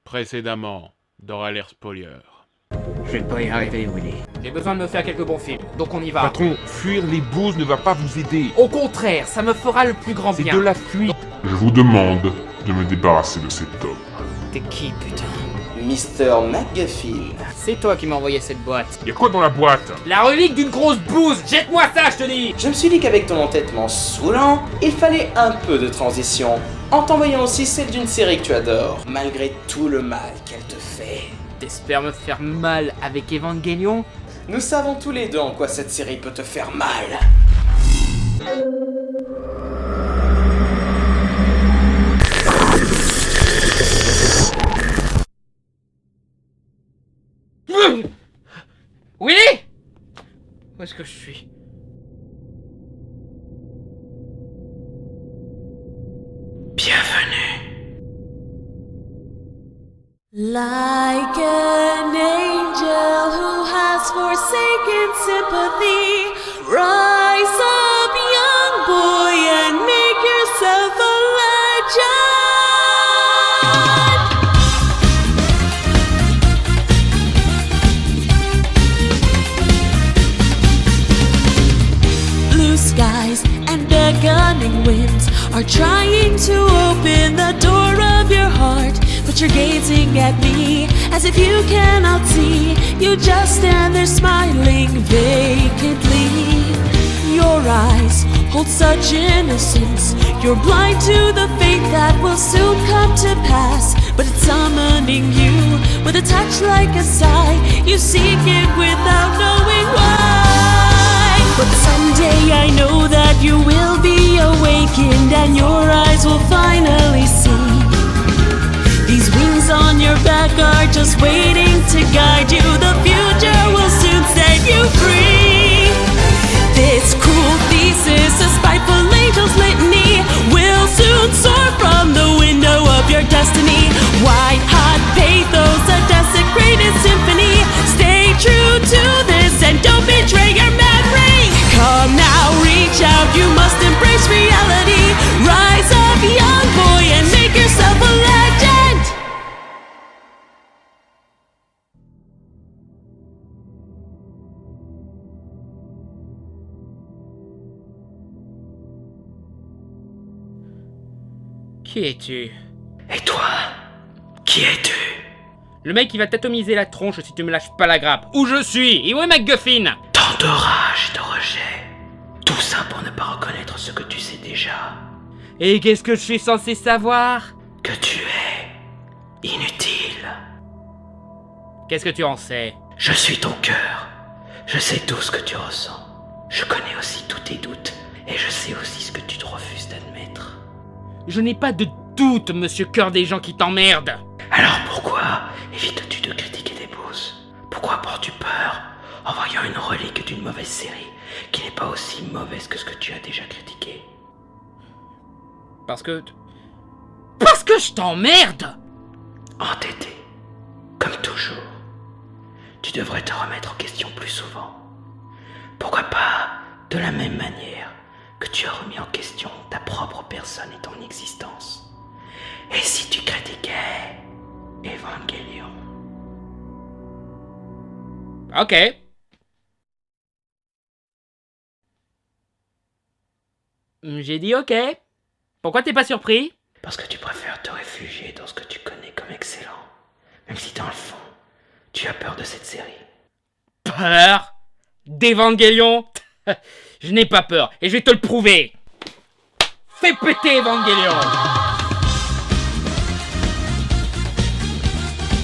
Précédemment, dans Alert Spoiler. Je vais pas y arriver, Willy. J'ai besoin de me faire quelques bons films, donc on y va. Patron, fuir les bouses ne va pas vous aider. Au contraire, ça me fera le plus grand C'est bien. de la fuite. Je vous demande de me débarrasser de cet homme. T'es qui, putain? Mr. McGuffin. C'est toi qui m'as envoyé cette boîte. Y'a quoi dans la boîte? La relique d'une grosse bouse. Jette-moi ça, je te dis. Je me suis dit qu'avec ton entêtement saoulant, il fallait un peu de transition, en t'envoyant aussi celle d'une série que tu adores, malgré tout le mal qu'elle te fait. T'espères me faire mal avec Evangelion? Nous savons tous les deux en quoi cette série peut te faire mal. Willy? Où est-ce que je suis? Bienvenue. Like an angel who has forsaken sympathy, rise up, young boy, and make yourself a legend. Blue skies and the gunning winds are trying to open the door of your heart. But you're gazing at me as if you cannot see. You just stand there smiling vacantly. Your eyes hold such innocence. You're blind to the fate that will soon come to pass. But it's summoning you with a touch like a sigh. You seek it without knowing why. But someday I know that you will be awakened and your eyes will finally see. These wings on your back are just waiting to guide you. The future will soon set you free. This cruel thesis, a spiteful angel's litany, will soon soar from the window of your destiny. White hot pathos, a desecrated symphony. Stay true to this and don't betray your memory. Come now, reach out, you must embrace reality. Rise up, young boy, and make yourself a legend. Qui es-tu? Et toi? Qui es-tu? Le mec qui va t'atomiser la tronche si tu me lâches pas la grappe. Où je suis? Et où est McGuffin? Tant de rage et de rejet. Tout ça pour ne pas reconnaître ce que tu sais déjà. Et qu'est-ce que je suis censé savoir? Que tu es inutile. Qu'est-ce que tu en sais? Je suis ton cœur. Je sais tout ce que tu ressens. Je connais aussi tous tes doutes. Et je sais aussi ce que tu te refuses d'admettre. Je n'ai pas de doute, monsieur cœur des gens qui t'emmerdent. Alors pourquoi évites-tu de critiquer des bosses? Pourquoi portes-tu peur en voyant une relique d'une mauvaise série qui n'est pas aussi mauvaise que ce que tu as déjà critiqué? Parce que je t'emmerde. Entêté, comme toujours. Tu devrais te remettre en question plus souvent. Pourquoi pas de la même manière que tu as remis en question ta propre personne et ton existence? Et si tu critiquais Evangelion? Ok. J'ai dit ok. Pourquoi t'es pas surpris? Parce que tu préfères te réfugier dans ce que tu connais comme excellent, même si dans le fond, tu as peur de cette série. Peur d'Evangelion? Je n'ai pas peur, et je vais te le prouver. Fais péter Evangelion.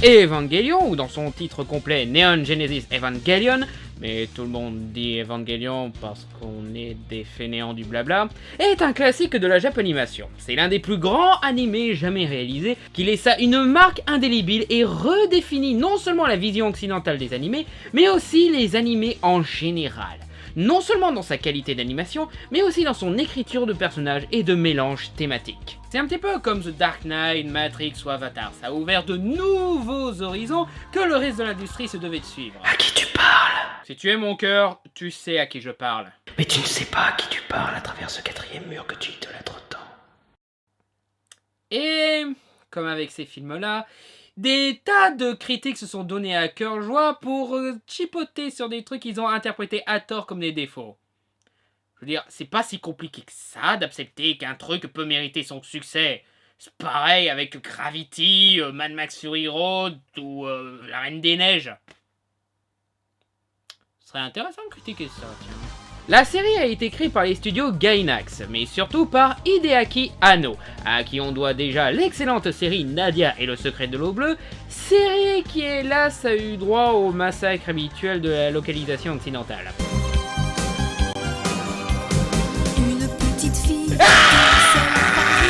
Evangelion, ou dans son titre complet Neon Genesis Evangelion, mais tout le monde dit Evangelion parce qu'on est des fainéants du blabla, est un classique de la Japanimation. C'est l'un des plus grands animés jamais réalisés, qui laissa une marque indélébile et redéfinit non seulement la vision occidentale des animés, mais aussi les animés en général. Non seulement dans sa qualité d'animation, mais aussi dans son écriture de personnages et de mélange thématique. C'est un petit peu comme The Dark Knight, Matrix ou Avatar, ça a ouvert de nouveaux horizons que le reste de l'industrie se devait de suivre. À qui tu parles? Si tu es mon cœur, tu sais à qui je parle. Mais tu ne sais pas à qui tu parles à travers ce quatrième mur que tu idolâtres tant. Et comme avec ces films-là, des tas de critiques se sont donnés à cœur joie pour chipoter sur des trucs qu'ils ont interprétés à tort comme des défauts. Je veux dire, c'est pas si compliqué que ça d'accepter qu'un truc peut mériter son succès. C'est pareil avec Gravity, Mad Max Fury Road ou La Reine des Neiges. Ce serait intéressant de critiquer ça, tiens. La série a été créée par les studios Gainax, mais surtout par Hideaki Anno, à qui on doit déjà l'excellente série Nadia et le secret de l'eau bleue, série qui hélas a eu droit au massacre habituel de la localisation occidentale. Une petite fille.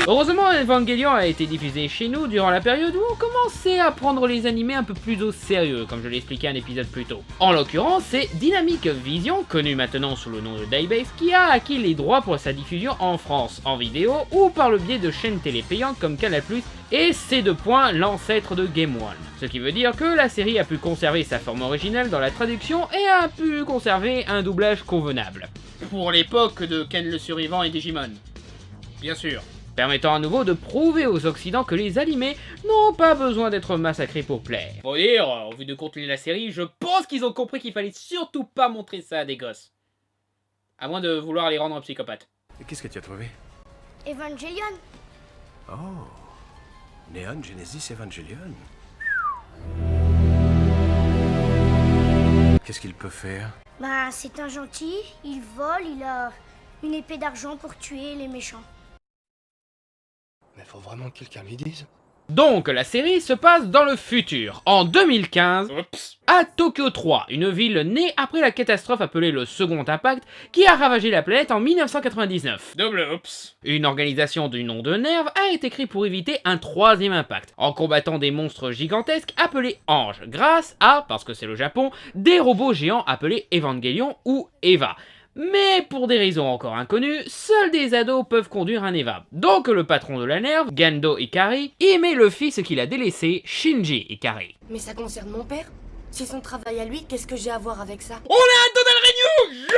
Heureusement, Evangelion a été diffusé chez nous durant la période où on commençait à prendre les animés un peu plus au sérieux, comme je l'ai expliqué un épisode plus tôt. En l'occurrence, c'est Dynamic Vision, connu maintenant sous le nom de Daybase, qui a acquis les droits pour sa diffusion en France, en vidéo ou par le biais de chaînes télé payantes comme Canal+, et c'est de point l'ancêtre de Game One. Ce qui veut dire que la série a pu conserver sa forme originale dans la traduction et a pu conserver un doublage convenable. Pour l'époque de Ken le Survivant et Digimon. Bien sûr. Permettant à nouveau de prouver aux Occidents que les animés n'ont pas besoin d'être massacrés pour plaire. Faut dire, au vu de contenu de la série, je pense qu'ils ont compris qu'il fallait surtout pas montrer ça à des gosses. À moins de vouloir les rendre psychopathes. Et qu'est-ce que tu as trouvé? Evangelion. Oh, Neon Genesis Evangelion. Qu'est-ce qu'il peut faire? Bah, c'est un gentil, il vole, il a une épée d'argent pour tuer les méchants. Mais faut vraiment que quelqu'un lui dise. Donc, la série se passe dans le futur, en 2015, à Tokyo 3, une ville née après la catastrophe appelée le Second Impact, qui a ravagé la planète en 1999. Double oups. Une organisation du nom de Nerve a été créée pour éviter un troisième impact, en combattant des monstres gigantesques appelés Anges, grâce à, parce que c'est le Japon, des robots géants appelés Evangelion ou Eva. Mais pour des raisons encore inconnues, seuls des ados peuvent conduire un Eva. Donc le patron de la Nerve, Gendo Ikari, y met le fils qu'il a délaissé, Shinji Ikari. Mais ça concerne mon père? C'est son travail à lui, qu'est-ce que j'ai à voir avec ça? On a un Donald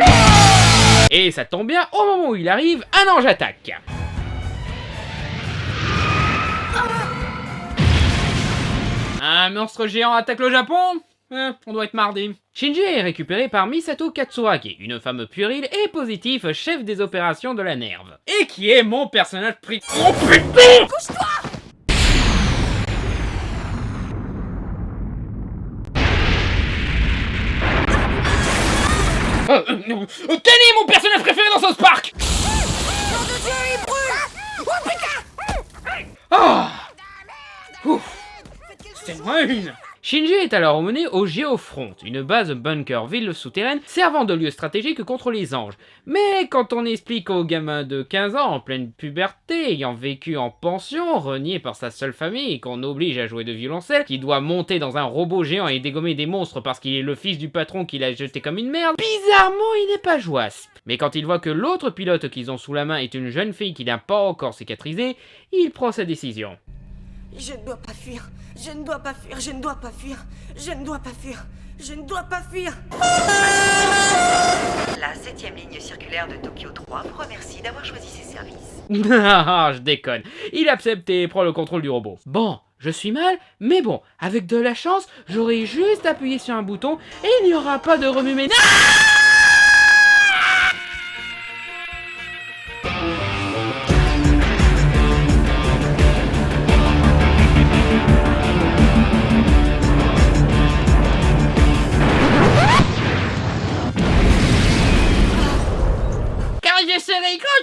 Renew! Et ça tombe bien, au moment où il arrive, un ange attaque. Un monstre géant attaque le Japon? On doit être mardi. Shinji est récupéré par Misato Katsuragi, une femme puérile et positive chef des opérations de la Nerve. Et qui est mon personnage Oh putain! Couche-toi! Quel est mon personnage préféré dans South Park? Ah! Ouf! C'est moins une! Shinji est alors emmené au Geofront, une base bunker-ville souterraine servant de lieu stratégique contre les anges. Mais quand on explique au gamin de 15 ans en pleine puberté, ayant vécu en pension, renié par sa seule famille et qu'on oblige à jouer de violoncelle, qui doit monter dans un robot géant et dégommer des monstres parce qu'il est le fils du patron qui l'a jeté comme une merde, bizarrement il n'est pas joyeux. Mais quand il voit que l'autre pilote qu'ils ont sous la main est une jeune fille qui n'a pas encore cicatrisé, il prend sa décision. Je ne dois pas fuir. Je ne dois pas fuir. Je ne dois pas fuir. Je ne dois pas fuir. Je ne dois pas fuir. La 7ème ligne circulaire de Tokyo 3 vous remercie d'avoir choisi ses services. Ah, je déconne. Il accepte et prend le contrôle du robot. Bon, je suis mal, mais bon, avec de la chance, j'aurai juste appuyé sur un bouton et il n'y aura pas de remue-ménage.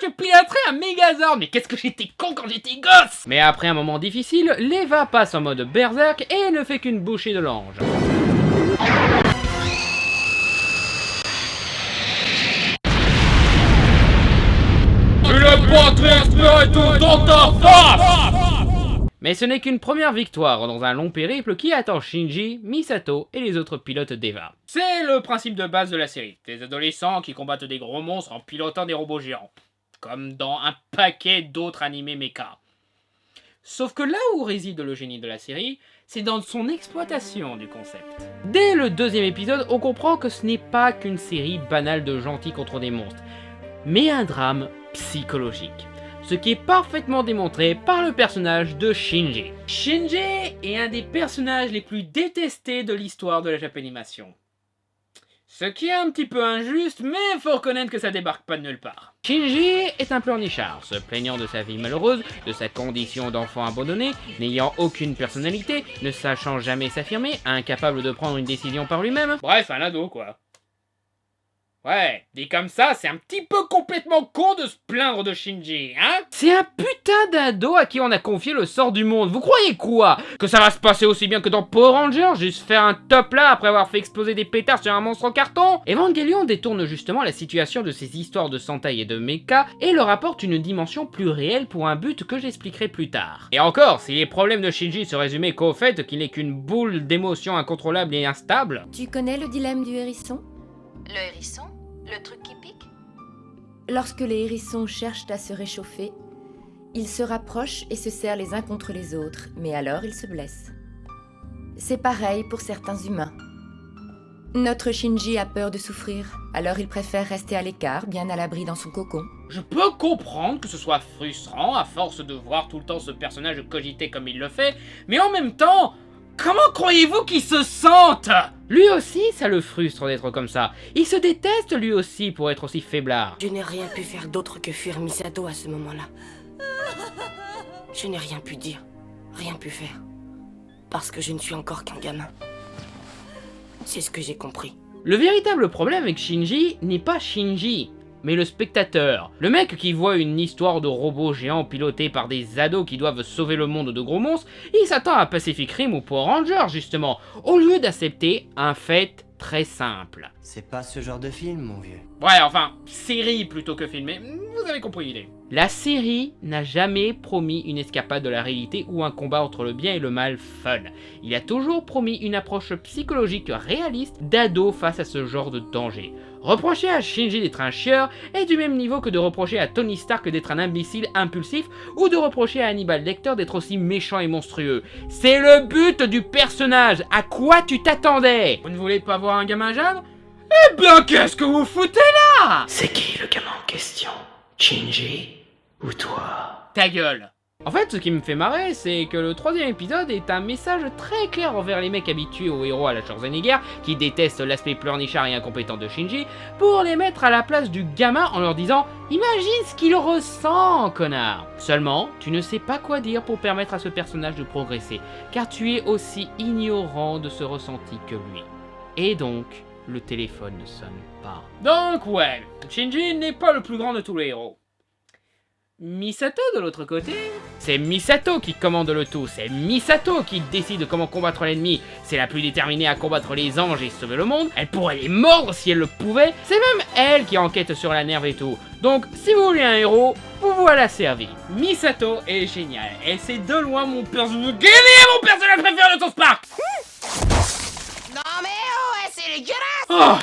Je piloterais un Megazord, mais qu'est-ce que j'étais con quand j'étais gosse! Mais après un moment difficile, l'Eva passe en mode berserk et ne fait qu'une bouchée de l'ange. Mais ce n'est qu'une première victoire dans un long périple qui attend Shinji, Misato et les autres pilotes d'Eva. C'est le principe de base de la série, des adolescents qui combattent des gros monstres en pilotant des robots géants. Comme dans un paquet d'autres animés mecha. Sauf que là où réside le génie de la série, c'est dans son exploitation du concept. Dès le deuxième épisode, on comprend que ce n'est pas qu'une série banale de gentils contre des monstres, mais un drame psychologique. ce qui est parfaitement démontré par le personnage de Shinji. Shinji est un des personnages les plus détestés de l'histoire de la Japanimation. Ce qui est un petit peu injuste, mais faut reconnaître que ça débarque pas de nulle part. Shinji est un pleurnichard, se plaignant de sa vie malheureuse, de sa condition d'enfant abandonné, n'ayant aucune personnalité, ne sachant jamais s'affirmer, incapable de prendre une décision par lui-même. Bref, un ado quoi. Ouais, dit comme ça, c'est un petit peu complètement con de se plaindre de Shinji, hein? C'est un putain d'ado à qui on a confié le sort du monde, vous croyez quoi? Que ça va se passer aussi bien que dans Power Rangers, juste faire un top là après avoir fait exploser des pétards sur un monstre en carton? Evangelion détourne justement la situation de ces histoires de Sentai et de mecha et leur apporte une dimension plus réelle pour un but que j'expliquerai plus tard. Et encore, si les problèmes de Shinji se résumaient qu'au fait qu'il n'est qu'une boule d'émotions incontrôlable et instable... Tu connais le dilemme du hérisson? Le hérisson? Le truc qui pique? Lorsque les hérissons cherchent à se réchauffer, ils se rapprochent et se serrent les uns contre les autres, mais alors ils se blessent. C'est pareil pour certains humains. Notre Shinji a peur de souffrir, alors il préfère rester à l'écart, bien à l'abri dans son cocon. Je peux comprendre que ce soit frustrant à force de voir tout le temps ce personnage cogiter comme il le fait, mais en même temps... Comment croyez-vous qu'il se sente? Lui aussi, ça le frustre d'être comme ça. Il se déteste lui aussi pour être aussi faiblard. Je n'ai rien pu faire d'autre que fuir Misato à ce moment-là. Je n'ai rien pu dire, rien pu faire. Parce que je ne suis encore qu'un gamin. C'est ce que j'ai compris. Le véritable problème avec Shinji n'est pas Shinji, mais le spectateur. Le mec qui voit une histoire de robots géants pilotés par des ados qui doivent sauver le monde de gros monstres, il s'attend à Pacific Rim ou Power Rangers justement, au lieu d'accepter un fait très simple. C'est pas ce genre de film, mon vieux. Ouais, enfin, série plutôt que film, mais vous avez compris l'idée. La série n'a jamais promis une escapade de la réalité ou un combat entre le bien et le mal fun. Il a toujours promis une approche psychologique réaliste d'ado face à ce genre de danger. Reprocher à Shinji d'être un chieur est du même niveau que de reprocher à Tony Stark d'être un imbécile impulsif ou de reprocher à Hannibal Lecter d'être aussi méchant et monstrueux. C'est le but du personnage. À quoi tu t'attendais? Vous ne voulez pas voir un gamin jeune? Eh bien, qu'est-ce que vous foutez là? C'est qui le gamin en question? Shinji ou toi? Ta gueule. En fait, ce qui me fait marrer, c'est que le 3e épisode est un message très clair envers les mecs habitués aux héros à la Schwarzenegger, qui détestent l'aspect pleurnichard et incompétent de Shinji, pour les mettre à la place du gamin en leur disant « Imagine ce qu'il ressent, connard !» Seulement, tu ne sais pas quoi dire pour permettre à ce personnage de progresser, car tu es aussi ignorant de ce ressenti que lui. Et donc, le téléphone ne sonne pas. Donc ouais, Shinji n'est pas le plus grand de tous les héros. Misato de l'autre côté, c'est Misato qui commande le tout, c'est Misato qui décide comment combattre l'ennemi, c'est la plus déterminée à combattre les anges et sauver le monde, elle pourrait les mordre si elle le pouvait, c'est même elle qui enquête sur la nerve et tout. Donc si vous voulez un héros, vous voilà servi. Misato est génial, et c'est de loin mon personnage préféré de South Park. Non mais oh, c'est dégueulasse! Oh.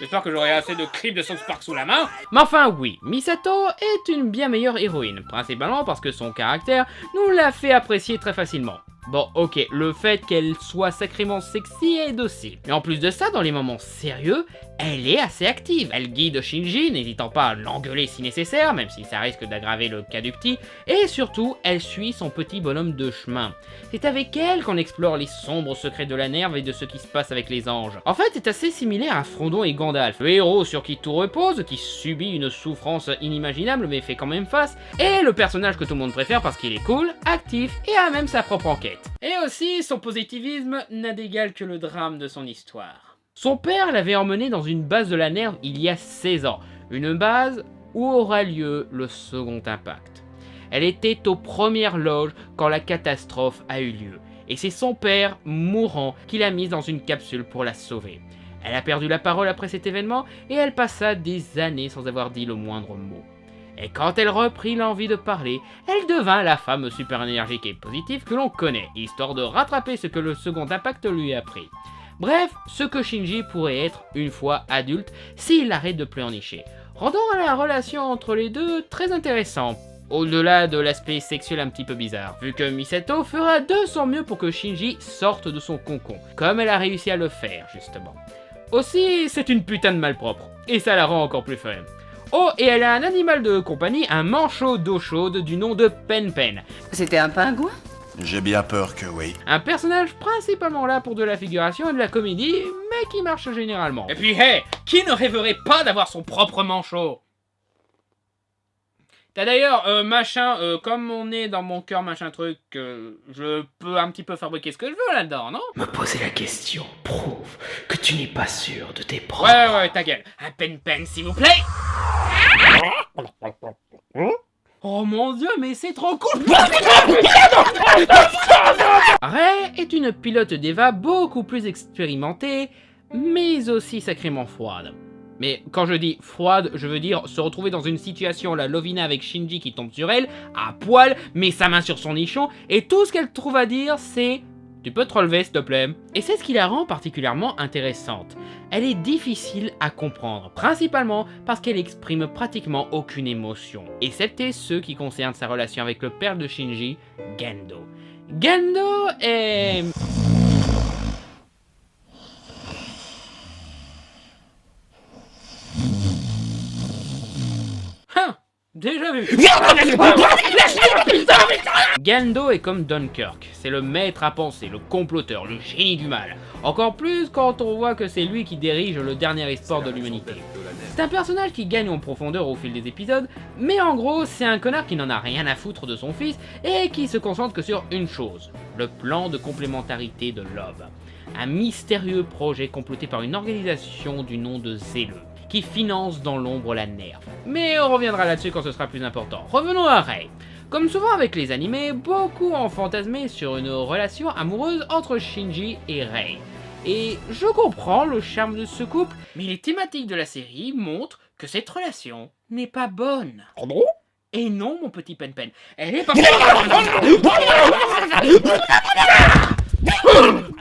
J'espère que j'aurai assez de clips de South Park sous la main. Mais enfin oui, Misato est une bien meilleure héroïne, principalement parce que son caractère nous l'a fait apprécier très facilement. Bon, ok, le fait qu'elle soit sacrément sexy est docile. Mais en plus de ça, dans les moments sérieux, elle est assez active. Elle guide Shinji, n'hésitant pas à l'engueuler si nécessaire, même si ça risque d'aggraver le cas du petit. Et surtout, elle suit son petit bonhomme de chemin. C'est avec elle qu'on explore les sombres secrets de la Nerve et de ce qui se passe avec les anges. En fait, c'est assez similaire à Frodon et Gandalf, le héros sur qui tout repose, qui subit une souffrance inimaginable mais fait quand même face, et le personnage que tout le monde préfère parce qu'il est cool, actif et a même sa propre enquête. Et aussi, son positivisme n'a d'égal que le drame de son histoire. Son père l'avait emmené dans une base de la Nerve il y a 16 ans, une base où aura lieu le second impact. Elle était aux premières loges quand la catastrophe a eu lieu, et c'est son père, mourant, qui l'a mise dans une capsule pour la sauver. Elle a perdu la parole après cet événement, et elle passa des années sans avoir dit le moindre mot. Et quand elle reprit l'envie de parler, elle devint la femme super énergique et positive que l'on connaît, histoire de rattraper ce que le second impact lui a pris. Bref, ce que Shinji pourrait être une fois adulte s'il arrête de pleurnicher, rendant la relation entre les deux très intéressante. Au-delà de l'aspect sexuel un petit peu bizarre, vu que Misato fera de son mieux pour que Shinji sorte de son cocon, comme elle a réussi à le faire justement. Aussi, c'est une putain de malpropre, et ça la rend encore plus fun. Oh, et elle a un animal de compagnie, un manchot d'eau chaude du nom de Pen Pen. C'était un pingouin? J'ai bien peur que oui. Un personnage principalement là pour de la figuration et de la comédie, mais qui marche généralement. Et puis, hey, qui ne rêverait pas d'avoir son propre manchot? T'as d'ailleurs, comme on est dans mon cœur, machin truc, je peux un petit peu fabriquer ce que je veux là-dedans, non? Me poser la question prouve que tu n'es pas sûr de tes propres... Ouais, ta gueule. Un Pen, s'il vous plaît. Oh mon dieu, mais c'est trop cool. Ray est une pilote d'Eva beaucoup plus expérimentée, mais aussi sacrément froide. Mais quand je dis froide, je veux dire se retrouver dans une situation la Lovina avec Shinji qui tombe sur elle, à poil, met sa main sur son nichon, et tout ce qu'elle trouve à dire c'est « Tu peux te relever s'il te plaît ?» Et c'est ce qui la rend particulièrement intéressante. Elle est difficile à comprendre, principalement parce qu'elle exprime pratiquement aucune émotion. Et c'était ce qui concerne sa relation avec le père de Shinji, Gendo. Gendo est... Déjà vu. Gendo est comme Dunkirk, c'est le maître à penser, le comploteur, le génie du mal. Encore plus quand on voit que c'est lui qui dirige le dernier espoir de l'humanité. C'est un personnage qui gagne en profondeur au fil des épisodes, mais en gros c'est un connard qui n'en a rien à foutre de son fils et qui se concentre que sur une chose, le plan de complémentarité de Love. Un mystérieux projet comploté par une organisation du nom de Zéleux, qui finance dans l'ombre la nerve. Mais on reviendra là-dessus quand ce sera plus important. Revenons à Ray. Comme souvent avec les animés, beaucoup ont fantasmé sur une relation amoureuse entre Shinji et Ray. Et je comprends le charme de ce couple, mais les thématiques de la série montrent que cette relation n'est pas bonne. Pardon ? Et non, mon petit Pen, elle est pas...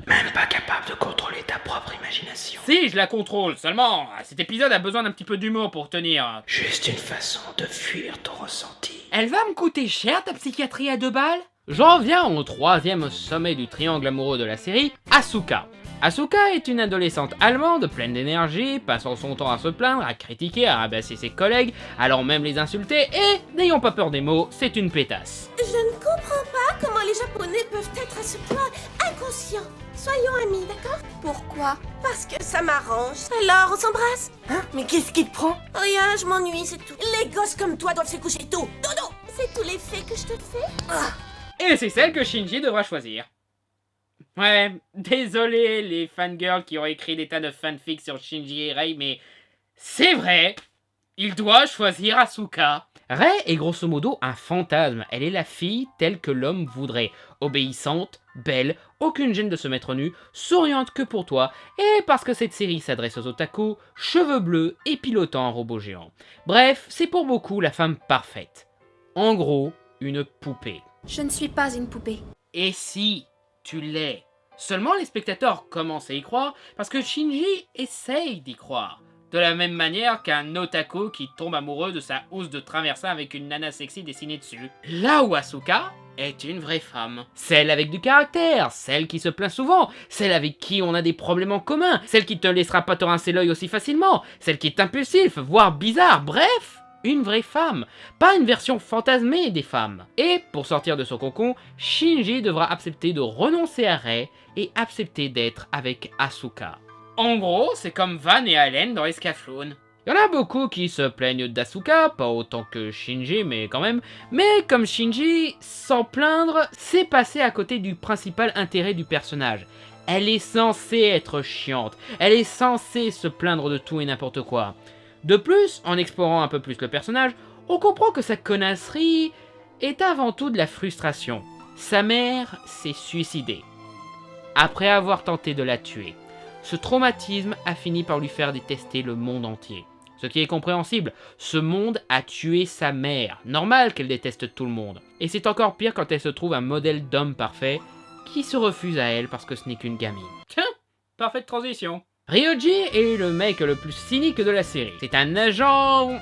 Même pas capable de contrôler ta propre imagination. Si, je la contrôle, seulement cet épisode a besoin d'un petit peu d'humour pour tenir. Juste une façon de fuir ton ressenti. Elle va me coûter cher ta psychiatrie à 2 balles? J'en viens au 3e sommet du triangle amoureux de la série, Asuka. Asuka est une adolescente allemande pleine d'énergie, passant son temps à se plaindre, à critiquer, à rabasser ses collègues, allant même les insulter, et, n'ayons pas peur des mots, c'est une pétasse. Je ne comprends pas comment les Japonais peuvent être à ce point inconscients. Soyons amis, d'accord? Pourquoi? Parce que ça m'arrange. Alors, on s'embrasse? Hein? Mais qu'est-ce qui te prend? Rien, je m'ennuie, c'est tout. Les gosses comme toi doivent se coucher tôt. Dodo! C'est tous les faits que je te fais? Et c'est celle que Shinji devra choisir. Ouais, désolé les fangirls qui ont écrit des tas de fanfics sur Shinji et Rei, mais c'est vrai, il doit choisir Asuka. Rei est grosso modo un fantasme, elle est la fille telle que l'homme voudrait, obéissante, belle, aucune gêne de se mettre nue, souriante que pour toi, et parce que cette série s'adresse aux otaku, cheveux bleus et pilotant un robot géant. Bref, c'est pour beaucoup la femme parfaite. En gros, une poupée. Je ne suis pas une poupée. Et si tu l'es? Seulement les spectateurs commencent à y croire parce que Shinji essaye d'y croire. De la même manière qu'un otaku qui tombe amoureux de sa housse de traversin avec une nana sexy dessinée dessus. Là où Asuka est une vraie femme. Celle avec du caractère, celle qui se plaint souvent, celle avec qui on a des problèmes en commun, celle qui te laissera pas te rincer l'œil aussi facilement, celle qui est impulsive, voire bizarre, bref, une vraie femme, pas une version fantasmée des femmes. Et pour sortir de son cocon, Shinji devra accepter de renoncer à Rei et accepter d'être avec Asuka. En gros, c'est comme Van et Allen dans Escaflowne. Il y en a beaucoup qui se plaignent d'Asuka, pas autant que Shinji, mais quand même. Mais comme Shinji, sans plaindre, c'est passer à côté du principal intérêt du personnage. Elle est censée être chiante, elle est censée se plaindre de tout et n'importe quoi. De plus, en explorant un peu plus le personnage, on comprend que sa connasserie est avant tout de la frustration. Sa mère s'est suicidée, après avoir tenté de la tuer. Ce traumatisme a fini par lui faire détester le monde entier. Ce qui est compréhensible, ce monde a tué sa mère. Normal qu'elle déteste tout le monde. Et c'est encore pire quand elle se trouve un modèle d'homme parfait qui se refuse à elle parce que ce n'est qu'une gamine. Tiens, parfaite transition. Ryoji est le mec le plus cynique de la série. C'est un agent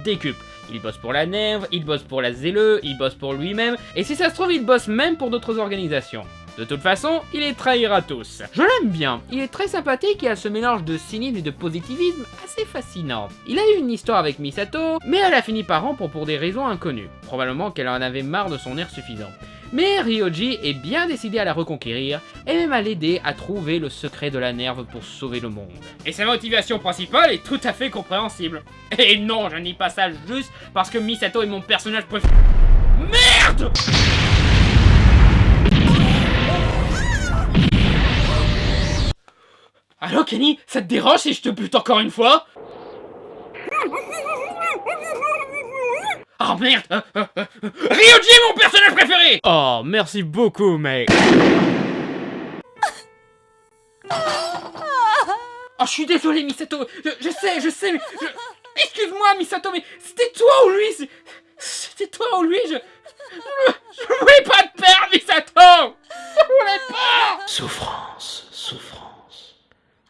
décup. Il bosse pour la Nerve, il bosse pour la Zéleux, il bosse pour lui-même, et si ça se trouve, il bosse même pour d'autres organisations. De toute façon, il les trahira tous. Je l'aime bien, il est très sympathique et a ce mélange de cynisme et de positivisme assez fascinant. Il a eu une histoire avec Misato, mais elle a fini par rompre pour des raisons inconnues. Probablement qu'elle en avait marre de son air suffisant. Mais Ryoji est bien décidé à la reconquérir et même à l'aider à trouver le secret de la Nerve pour sauver le monde. Et sa motivation principale est tout à fait compréhensible. Et non, je ne dis pas ça juste parce que Misato est mon personnage préféré. Merde! Allô Kenny, ça te dérange si je te bute encore une fois? Oh merde! Ryoji est mon personnage préféré! Oh, merci beaucoup, mec! Oh, je suis désolé, Misato! Je sais, mais... Excuse-moi, Misato, mais c'était toi ou lui? C'était toi ou lui? Je voulais pas te perdre, Misato! Je voulais pas! Souffrance.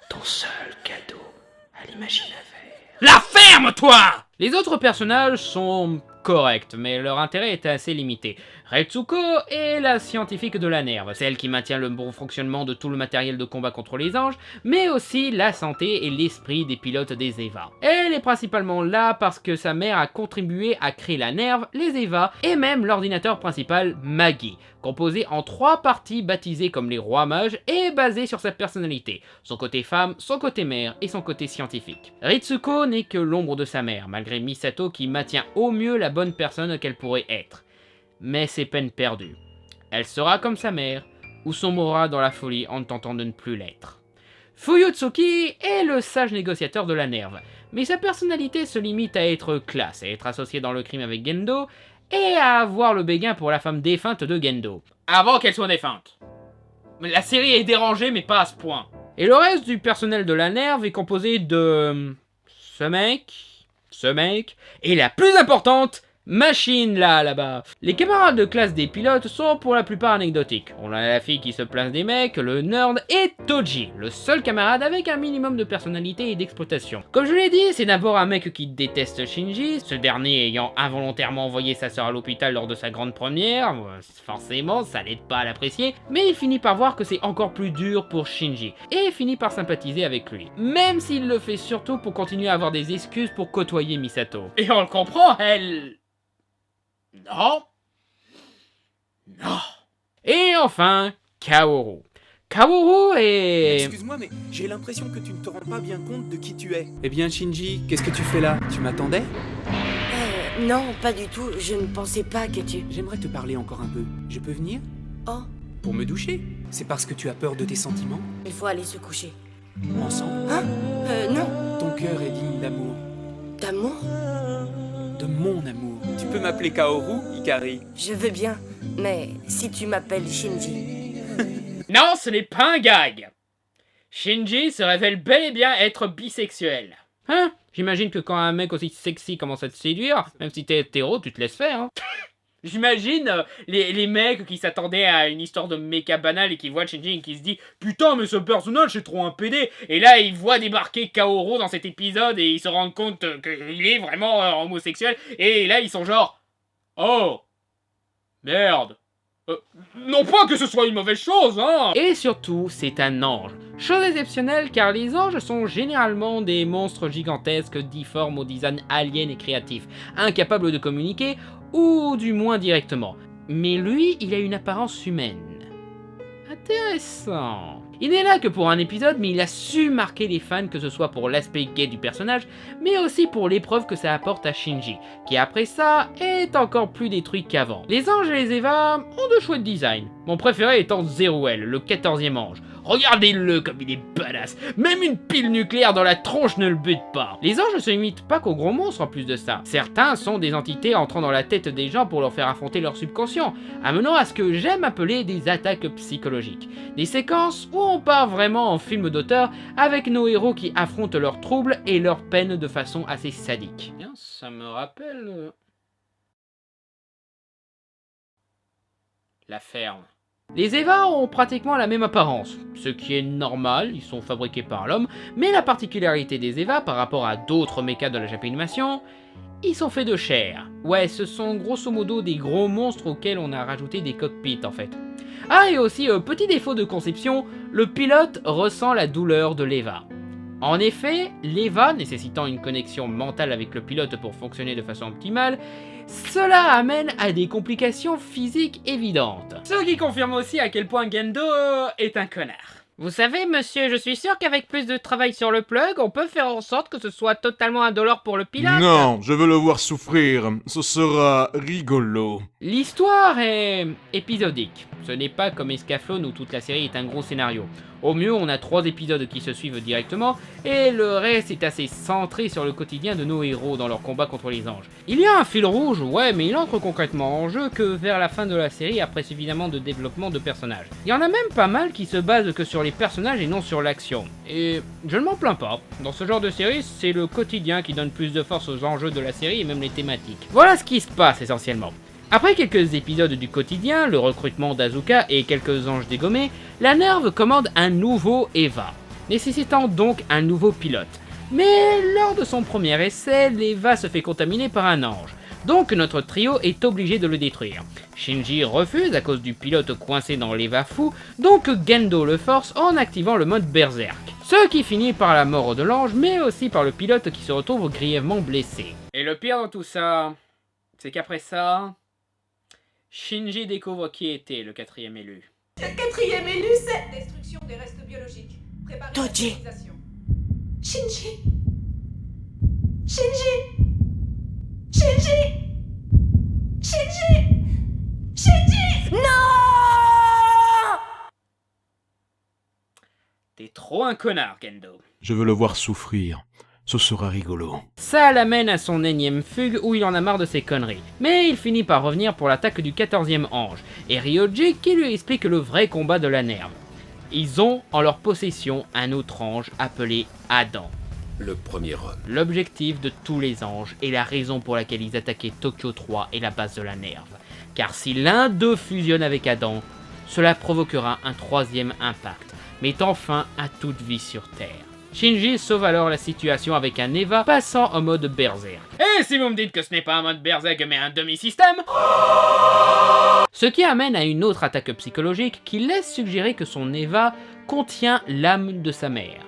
Ton seul cadeau à l'imaginaire. La ferme, toi! Les autres personnages sont corrects, mais leur intérêt est assez limité. Retsuko est la scientifique de la Nerve, celle qui maintient le bon fonctionnement de tout le matériel de combat contre les anges, mais aussi la santé et l'esprit des pilotes des EVA. Elle est principalement là parce que sa mère a contribué à créer la Nerve, les EVA et même l'ordinateur principal Magi, composé en 3 parties baptisées comme les rois mages et basé sur sa personnalité, son côté femme, son côté mère et son côté scientifique. Ritsuko n'est que l'ombre de sa mère, malgré Misato qui maintient au mieux la bonne personne qu'elle pourrait être. Mais c'est peine perdue. Elle sera comme sa mère, ou sombrera dans la folie en tentant de ne plus l'être. Fuyutsuki est le sage négociateur de la Nerve, mais sa personnalité se limite à être classe, à être associée dans le crime avec Gendo, et à avoir le béguin pour la femme défunte de Gendo. Avant qu'elle soit défunte. La série est dérangée, mais pas à ce point. Et le reste du personnel de la Nerve est composé de... ce mec, et la plus importante, Machine là-bas. Les camarades de classe des pilotes sont pour la plupart anecdotiques. On a la fille qui se place des mecs, le nerd et Toji, le seul camarade avec un minimum de personnalité et d'exploitation. Comme je l'ai dit, c'est d'abord un mec qui déteste Shinji, ce dernier ayant involontairement envoyé sa sœur à l'hôpital lors de sa grande première, forcément ça l'aide pas à l'apprécier, mais il finit par voir que c'est encore plus dur pour Shinji, et finit par sympathiser avec lui. Même s'il le fait surtout pour continuer à avoir des excuses pour côtoyer Misato. Et on le comprend, elle... Non. Et enfin, Kaoru. Kaoru est... Excuse-moi, mais j'ai l'impression que tu ne te rends pas bien compte de qui tu es. Eh bien, Shinji, qu'est-ce que tu fais là? Tu m'attendais? Non, pas du tout. Je ne pensais pas que tu... J'aimerais te parler encore un peu. Je peux venir? Oh. Pour me doucher? C'est parce que tu as peur de tes sentiments? Il faut aller se coucher. Ensemble? Hein? Non. Ton cœur est digne d'amour. D'amour? De mon amour. Tu peux m'appeler Kaoru, Ikari? Je veux bien, mais si tu m'appelles Shinji... Non, ce n'est pas un gag. Shinji se révèle bel et bien être bisexuel. Hein? J'imagine que quand un mec aussi sexy commence à te séduire, même si t'es hétéro, tu te laisses faire, hein. J'imagine les mecs qui s'attendaient à une histoire de méca banale et qui voient Shinji et qui se disent « Putain, mais ce personnage, c'est trop un PD !» Et là, ils voient débarquer Kaoru dans cet épisode et ils se rendent compte qu'il est vraiment homosexuel. Et là, ils sont genre « Oh, merde !» Non pas que ce soit une mauvaise chose, hein. Et surtout, c'est un ange. Chose exceptionnelle car les anges sont généralement des monstres gigantesques difformes au design alien et créatif, incapables de communiquer, ou du moins directement. Mais lui, il a une apparence humaine. Intéressant. Il n'est là que pour un épisode, mais il a su marquer les fans, que ce soit pour l'aspect gay du personnage, mais aussi pour l'épreuve que ça apporte à Shinji, qui après ça, est encore plus détruit qu'avant. Les anges et les Eva ont de chouettes designs, mon préféré étant Zeruel, le 14e ange. Regardez-le comme il est badass, même une pile nucléaire dans la tronche ne le bute pas. Les anges ne se limitent pas qu'aux gros monstres en plus de ça. Certains sont des entités entrant dans la tête des gens pour leur faire affronter leur subconscient, amenant à ce que j'aime appeler des attaques psychologiques. Des séquences où on part vraiment en film d'auteur avec nos héros qui affrontent leurs troubles et leurs peines de façon assez sadique. Bien, ça me rappelle... la ferme. Les Eva ont pratiquement la même apparence, ce qui est normal, ils sont fabriqués par l'homme, mais la particularité des Eva par rapport à d'autres mechas de la Japanimation, ils sont faits de chair. Ouais, ce sont grosso modo des gros monstres auxquels on a rajouté des cockpits en fait. Ah, et aussi, petit défaut de conception, le pilote ressent la douleur de l'Eva. En effet, l'Eva, nécessitant une connexion mentale avec le pilote pour fonctionner de façon optimale, cela amène à des complications physiques évidentes. Ce qui confirme aussi à quel point Gendo est un connard. Vous savez, monsieur, je suis sûr qu'avec plus de travail sur le plug, on peut faire en sorte que ce soit totalement indolore pour le pilote. Non, je veux le voir souffrir. Ce sera rigolo. L'histoire est épisodique. Ce n'est pas comme Escaflowne où toute la série est un gros scénario. Au mieux, on a 3 épisodes qui se suivent directement, et le reste est assez centré sur le quotidien de nos héros dans leur combat contre les anges. Il y a un fil rouge, ouais, mais il entre concrètement en jeu que vers la fin de la série après suffisamment de développement de personnages. Il y en a même pas mal qui se basent que sur les personnages et non sur l'action. Et je ne m'en plains pas. Dans ce genre de série, c'est le quotidien qui donne plus de force aux enjeux de la série et même les thématiques. Voilà ce qui se passe essentiellement. Après quelques épisodes du quotidien, le recrutement d'Azuka et quelques anges dégommés, la Nerve commande un nouveau Eva, nécessitant donc un nouveau pilote. Mais lors de son premier essai, l'Eva se fait contaminer par un ange, donc notre trio est obligé de le détruire. Shinji refuse à cause du pilote coincé dans l'Eva fou, donc Gendo le force en activant le mode Berserk. Ce qui finit par la mort de l'ange, mais aussi par le pilote qui se retrouve grièvement blessé. Et le pire dans tout ça, c'est qu'après ça, Shinji découvre qui était le 4e élu. Le 4e élu, c'est... Destruction des restes biologiques. Préparez Toji. la stérilisation. Shinji. Shinji. Shinji. Shinji. Shinji. Non! T'es trop un connard, Gendo. Je veux le voir souffrir. Ce sera rigolo. Ça l'amène à son énième fugue où il en a marre de ses conneries. Mais il finit par revenir pour l'attaque du 14e ange, et Ryoji qui lui explique le vrai combat de la Nerve. Ils ont en leur possession un autre ange appelé Adam. Le premier homme. L'objectif de tous les anges et la raison pour laquelle ils attaquaient Tokyo 3 est la base de la Nerve. Car si l'un d'eux fusionne avec Adam, cela provoquera un 3e impact, mettant fin à toute vie sur Terre. Shinji sauve alors la situation avec un Eva passant en mode Berserk. Et si vous me dites que ce n'est pas un mode Berserk mais un demi-système, ce qui amène à une autre attaque psychologique qui laisse suggérer que son Eva contient l'âme de sa mère.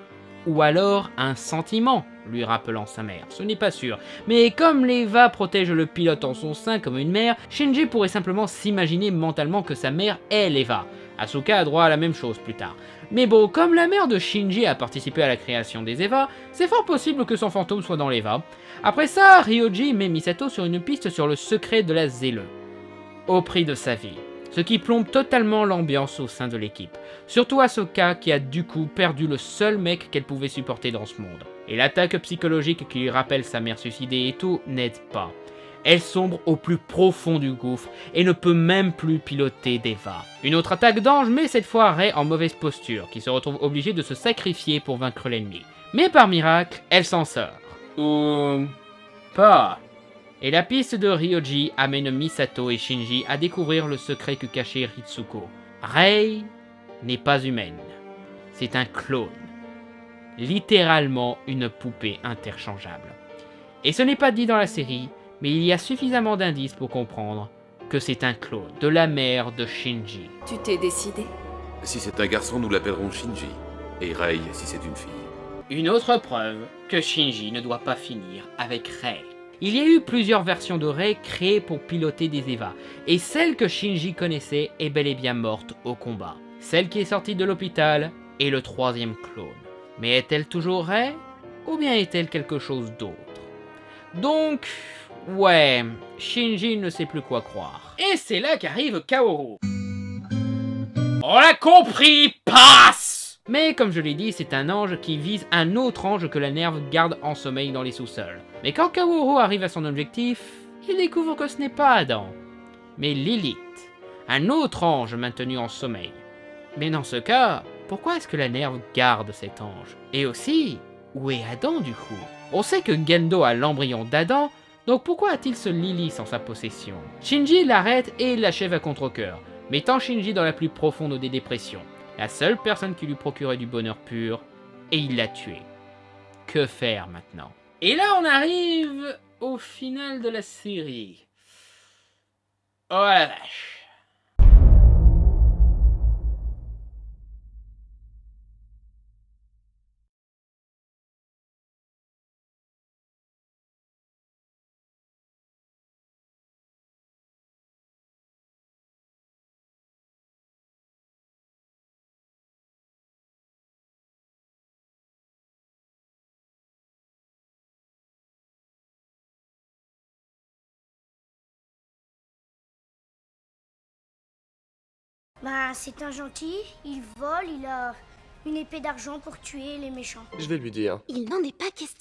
Ou alors un sentiment lui rappelant sa mère, ce n'est pas sûr. Mais comme l'Eva protège le pilote en son sein comme une mère, Shinji pourrait simplement s'imaginer mentalement que sa mère est l'Eva. Asuka a droit à la même chose plus tard. Mais bon, comme la mère de Shinji a participé à la création des Eva, c'est fort possible que son fantôme soit dans l'Eva. Après ça, Ryoji met Misato sur une piste sur le secret de la Zelle, au prix de sa vie. Ce qui plombe totalement l'ambiance au sein de l'équipe. Surtout Asuka qui a du coup perdu le seul mec qu'elle pouvait supporter dans ce monde. Et l'attaque psychologique qui lui rappelle sa mère suicidée et tout n'aide pas. Elle sombre au plus profond du gouffre et ne peut même plus piloter d'Eva. Une autre attaque d'ange, mais cette fois Rei en mauvaise posture, qui se retrouve obligée de se sacrifier pour vaincre l'ennemi. Mais par miracle, elle s'en sort. Ou pas. Et la piste de Ryoji amène Misato et Shinji à découvrir le secret que cachait Ritsuko. Rei n'est pas humaine. C'est un clone. Littéralement une poupée interchangeable. Et ce n'est pas dit dans la série, mais il y a suffisamment d'indices pour comprendre que c'est un clone de la mère de Shinji. Tu t'es décidé? Si c'est un garçon, nous l'appellerons Shinji. Et Rei si c'est une fille. Une autre preuve que Shinji ne doit pas finir avec Rei. Il y a eu plusieurs versions de Rei créées pour piloter des Eva, et celle que Shinji connaissait est bel et bien morte au combat. Celle qui est sortie de l'hôpital est le 3e clone. Mais est-elle toujours Rei? Ou bien est-elle quelque chose d'autre? Donc, ouais, Shinji ne sait plus quoi croire. Et c'est là qu'arrive Kaoru. On l'a compris, passe! Mais comme je l'ai dit, c'est un ange qui vise un autre ange que la Nerve garde en sommeil dans les sous-sols. Mais quand Kaoru arrive à son objectif, il découvre que ce n'est pas Adam, mais Lilith, un autre ange maintenu en sommeil. Mais dans ce cas, pourquoi est-ce que la Nerve garde cet ange? Et aussi, où est Adam du coup? On sait que Gendo a l'embryon d'Adam, donc pourquoi a-t-il ce Lilith en sa possession? Shinji l'arrête et l'achève à contre-cœur, mettant Shinji dans la plus profonde des dépressions. La seule personne qui lui procurait du bonheur pur, et il l'a tué. Que faire maintenant? Et là on arrive au final de la série. Oh la vache. Bah, c'est un gentil, il vole, il a une épée d'argent pour tuer les méchants. Je vais lui dire. Il n'en est pas question.